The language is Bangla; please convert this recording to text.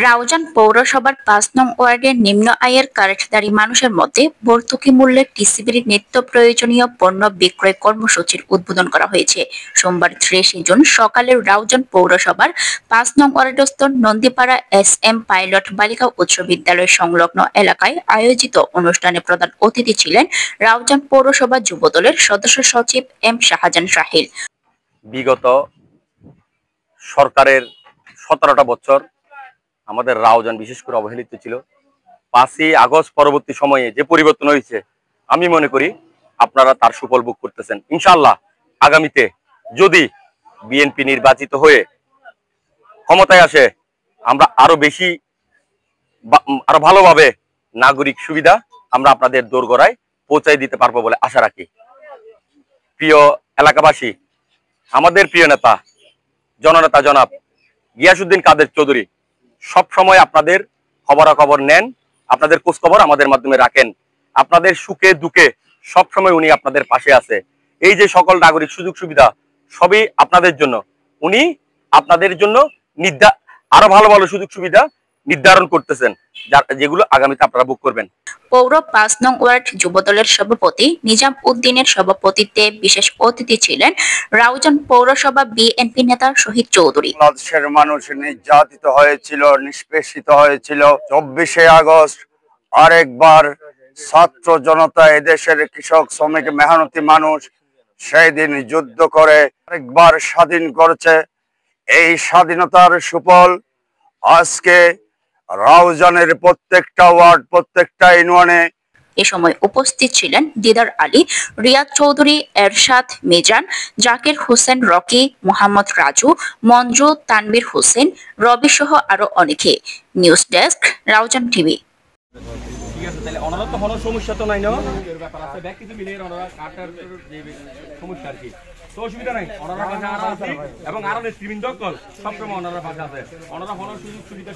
রাউজান পৌরসভার ৫ নং ওয়ার্ডের নিম্ন আয়ের কার্ডধারী মানুষের মধ্যে ভর্তুকি মূল্যে টিসিবির নিত্য প্রয়োজনীয় পণ্য বিক্রয় কর্মসূচির উদ্বোধন করা হয়েছে। সোমবার ৩০ জুন সকালে রাউজান পৌরসভার ৫ নং ওয়ার্ডস্থ নন্দীপাড়া SM পাইলট বালিকা উচ্চ বিদ্যালয় সংলগ্ন এলাকায় আয়োজিত অনুষ্ঠানে প্রধান অতিথি ছিলেন রাউজান পৌরসভা যুবদলের সদস্য সচিব M শাহজাহান সাহিল। বিগত সরকারের ১৭টা বছর আমাদের রাউজান বিশেষ করে অবহেলিত ছিল। ৫ই আগস্ট পরবর্তী সময়ে যে পরিবর্তন হয়েছে, আমি মনে করি আপনারা তার সুফল ভোগ করতেছেন। ইনশাআল্লাহ আগামীতে যদি বিএনপি নির্বাচিত হয়ে ক্ষমতায় আসে, আমরা আরো ভালোভাবে নাগরিক সুবিধা আমরা আপনাদের দোরগোড়ায় পৌঁছায় দিতে পারবো বলে আশা রাখি। প্রিয় এলাকাবাসী, আমাদের প্রিয় নেতা জননেতা জনাব গিয়াসউদ্দিন কাদের চৌধুরী সব সময় আপনাদের খবরাখবর নেন, আপনাদের খোঁজখবর আমাদের মাধ্যমে রাখেন। আপনাদের সুখে দুঃখে সব সময় উনি আপনাদের পাশে আছে। এই যে সকল নাগরিক সুযোগ সুবিধা সবই আপনাদের জন্য, উনি আপনাদের জন্য আরো ভালো ভালো সুযোগ সুবিধা নির্ধারণ করতেছেন, যেগুলো আগামীতে আপনারা ভোগ করবেন। পৌর ৫ নং ওয়ার্ড যুবদলের সভাপতি নিজাম উদ্দিনের সভাপতিত্বে বিশেষ অতিথি ছিলেন রাউজান পৌরসভা বিএনপি নেতা শহীদ চৌধুরী। বাংলাদেশের মানুষ নির্যাতিত হয়েছিল, নিষ্পেষিত হয়েছিল। ২৪শে আগস্ট আরেকবার ছাত্র জনতা, এদেশের কৃষক শ্রমিক মেহনতি মানুষ সেই দিন যুদ্ধ করে আরেকবার স্বাধীন করেছে। এই স্বাধীনতার সুফল আজকে রাউজানের প্রত্যেকটা ওয়ার্ড, প্রত্যেকটা ইউনিয়নে। এ সময় উপস্থিত ছিলেন দিদার আলী, রিয়াদ চৌধুরী, এরশাদ মিজান, জাকির হোসেন রকি, মোহাম্মদ রাজু, মঞ্জু, তানবীর হোসেন, রবি সহ আরো অনেকে। News desk, Raozan TV. সমস্যা তো নাই না, কিছু মিলে সমস্যা আর কি, তো অসুবিধা নাই। ওনারা পাশে আরো আছে এবং আরো নেতৃবৃন্দ সবসময় ওনারা পাশে আছে। ওনারা সুযোগ সুবিধা